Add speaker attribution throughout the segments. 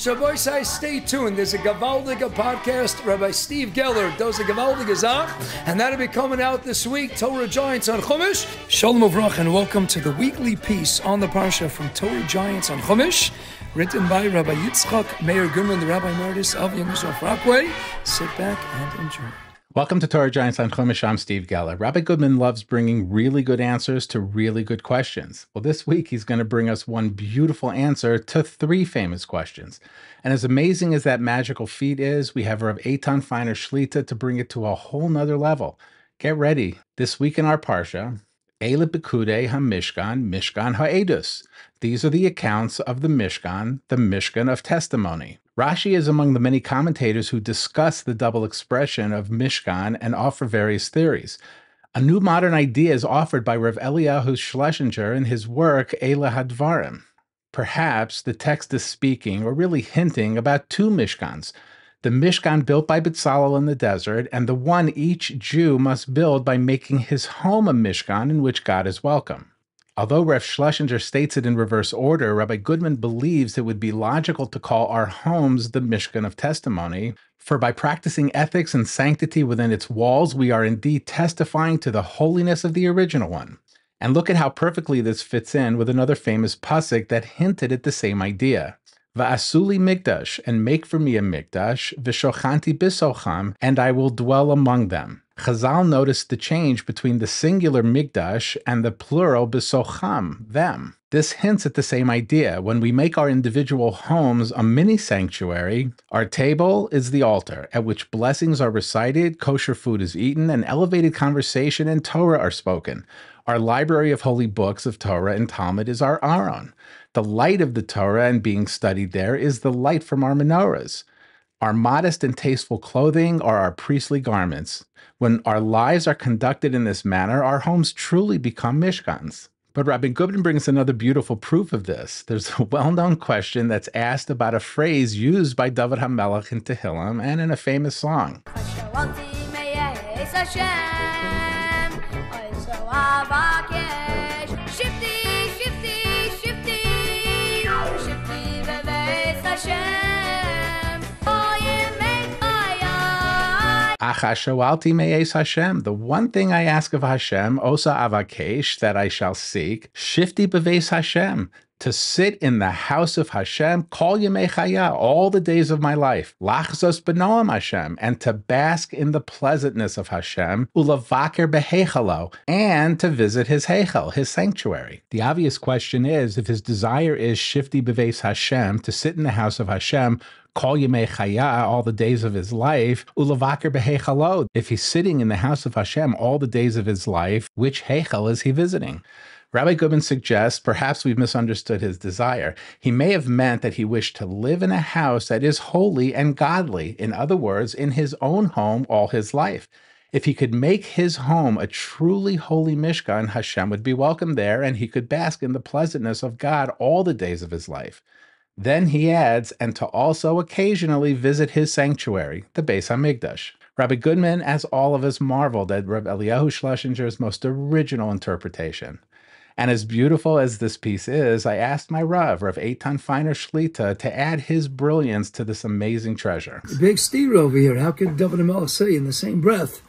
Speaker 1: So, boys, I stay tuned. There's a Gewaldige podcast. Rabbi Steve Geller does a Gewaldige Zach, and that'll be coming out this week. Torah Giants on Chumash. Shalom Uvrach, and welcome to the weekly piece on the Parsha from Torah Giants on Chumash, written by Rabbi Meir Goodman, the Rabbi Emeritus of Yemishal Rockaway. Sit back and enjoy.
Speaker 2: Welcome to Torah Giants on Chumash. I'm Steve Geller. Rabbi Goodman loves bringing really good answers to really good questions. Well, this week he's going to bring us one beautiful answer to three famous questions. And as amazing as that magical feat is, we have Rav Eytan Feiner Shlita to bring it to a whole nother level. Get ready. This week in our Parsha, Eile Pikudei HaMishkan, Mishkan HaEdus. These are the accounts of the Mishkan of testimony. Rashi is among the many commentators who discuss the double expression of Mishkan and offer various theories. A new modern idea is offered by Rav Eliyahu Schlesinger in his work Eile Hadvarim. Perhaps the text is speaking, or really hinting, about two Mishkans. The Mishkan built by Bezalel in the desert, and the one each Jew must build by making his home a Mishkan in which God is welcome. Although Rav Schlesinger states it in reverse order, Rabbi Goodman believes it would be logical to call our homes the Mishkan of testimony, for by practicing ethics and sanctity within its walls, we are indeed testifying to the holiness of the original one. And look at how perfectly this fits in with another famous pasuk that hinted at the same idea. Va'asuli mikdash, and make for me a mikdash, v'shochanti bisocham, and I will dwell among them. Chazal noticed the change between the singular mikdash and the plural bisocham, them. This hints at the same idea. When we make our individual homes a mini sanctuary, our table is the altar, at which blessings are recited, kosher food is eaten, and elevated conversation and Torah are spoken. Our library of holy books of Torah and Talmud is our Aron. The light of the Torah and being studied there is the light from our menorahs. Our modest and tasteful clothing are our priestly garments. When our lives are conducted in this manner, our homes truly become Mishkans. But Rabbi Goodman brings another beautiful proof of this. There's a well-known question that's asked about a phrase used by David HaMelech in Tehillim and in a famous song. Achas Shoalti me'es Hashem. The one thing I ask of Hashem, osa avakesh, that I shall seek, shifti beveis Hashem, to sit in the house of Hashem, kol yemei chaya, all the days of my life, lachzos b'noam Hashem, and to bask in the pleasantness of Hashem, ulavaker behechalo, and to visit his hechel, his sanctuary. The obvious question is, if his desire is shifti beveis Hashem, to sit in the house of Hashem, kol yemei chaya, all the days of his life, ulavaker behechalo, if he's sitting in the house of Hashem all the days of his life, which hechel is he visiting? Rabbi Goodman suggests perhaps we've misunderstood his desire. He may have meant that he wished to live in a house that is holy and godly, in other words, in his own home all his life. If he could make his home a truly holy Mishkan, Hashem would be welcome there, and he could bask in the pleasantness of God all the days of his life. Then he adds, and to also occasionally visit his sanctuary, the Beis HaMikdash. Rabbi Goodman, as all of us, marveled at Rav Eliyahu Schlesinger's most original interpretation. And as beautiful as this piece is, I asked my Rav Eytan Feiner Shlita, to add his brilliance to this amazing treasure.
Speaker 1: Big steer over here. How could David HaMelech say in the same breath?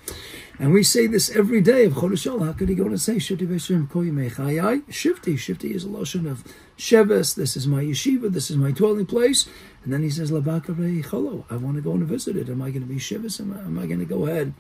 Speaker 1: And we say this every day of Chodesh Elul. How could he go and say, Shifti B'Shem Kol Yemei Chayai? Shifti. Shifti is a lotion of Sheves. This is my yeshiva. This is my dwelling place. And then he says, Labaka Cholo. I want to go and visit it. Am I going to be Sheves? Am I going to go ahead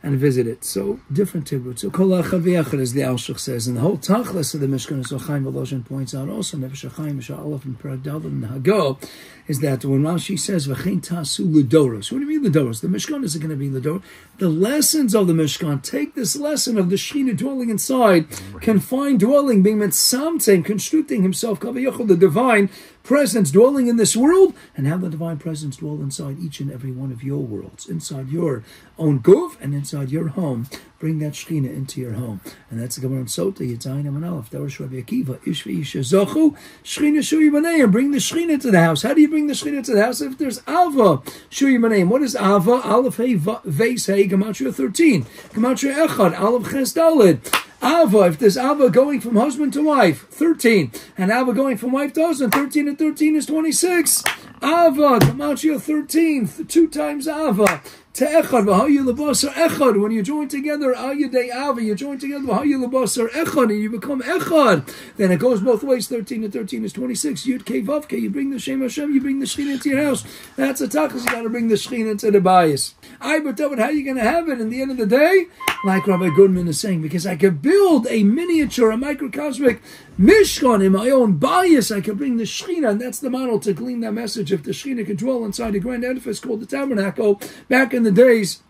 Speaker 1: and visit it? So different tibbut. So Kol HaChaviyachad, as the Alshach says, and the whole Tachlis of the Mishkan, as Chaim Volozhin points out also, Nefesh HaChaim, Misha Aleph, and Perek Daled, and Hago, is that when Rashi says, V'chein tasu l'doros. What do you mean l'doros? The Mishkan isn't going to be l'doros. The lessons of the Mishkan, take this lesson of the Shekhinah dwelling inside, confined dwelling, being mitzamtzem, constricting himself, Kaviyachad, the divine presence dwelling in this world, and have the divine presence dwell inside each and every one of your worlds, inside your own guf and inside your home. Bring that Shekhinah into your home. And that's the Gemara in Sota, Yitzayin Aman Aleph, Darash Rabbi Akiva, Ish v'Isha Zochu, Shekhinah Shuyi B'neim. Bring the Shekhinah to the house. How do you bring the Shekhinah to the house? If there's Ava, Shuyi B'neim. What is Ava? Aleph Hey, Veis Hey, Gematria 13. Gematria Echad, Aleph Ches Daled. Ava, if there's Ava going from husband to wife, 13. And Ava going from wife to husband, 13 and 13 is 26. Ava, Gematria 13, 2 times Ava. Te'echad, v'hayu l'basar echad. When you join together, ayudei ava, you join together, v'hayu l'basar echad, and you become echad. Then it goes both ways. 13 and 13 is 26. Yud Kei Vav Kei, you bring the Shem Hashem, you bring the Shechina into your house. That's a tachlis, you got to bring the Shechina into the bias. But David, how are you going to have it in the end of the day? Like Rabbi Goodman is saying, because I could build a miniature, a microcosmic Mishkan in my own bias. I can bring the Shechina, and that's the model to glean that message. If the Shechina can dwell inside a grand edifice called the tabernacle, back in the days,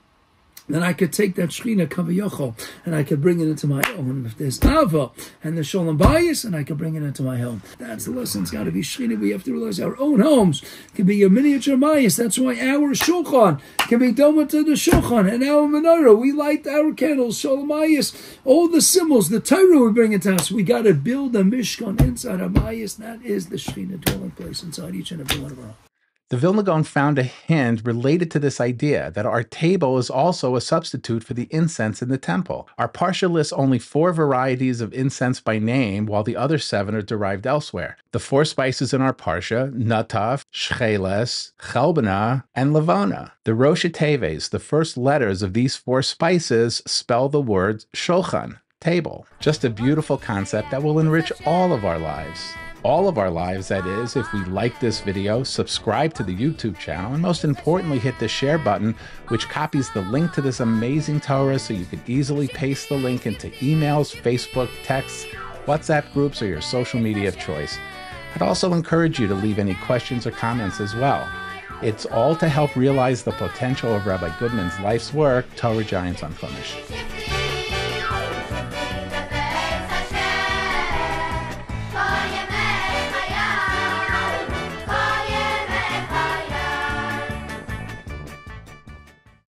Speaker 1: then I could take that Shechina Kavayocho and I could bring it into my home. If there's Ava and the Shalom Bayis, and I could bring it into my home. That's the lesson. It's got to be Shechina. We have to realize our own homes can be a miniature Bayis. That's why our Shulchan can be doma to the Shulchan, and our menorah. We light our candles, Shalom Bayis, all the symbols, the Torah we bring into us. We got to build a Mishkan inside our Bayis. That is the Shechina dwelling place inside each and every one of our homes.
Speaker 2: The Vilna Gaon found a hint related to this idea that our table is also a substitute for the incense in the temple. Our Parsha lists only 4 varieties of incense by name, while the other 7 are derived elsewhere. The 4 spices in our Parsha, nataf, shcheles, chelbana, and levana. The Rosh Teves, the first letters of these 4 spices, spell the word shulchan, table. Just a beautiful concept that will enrich all of our lives. All of our lives, that is, if we like this video, subscribe to the YouTube channel, and most importantly, hit the share button, which copies the link to this amazing Torah so you can easily paste the link into emails, Facebook, texts, WhatsApp groups, or your social media of choice. I'd also encourage you to leave any questions or comments as well. It's all to help realize the potential of Rabbi Goodman's life's work, Torah Giants on Chumash.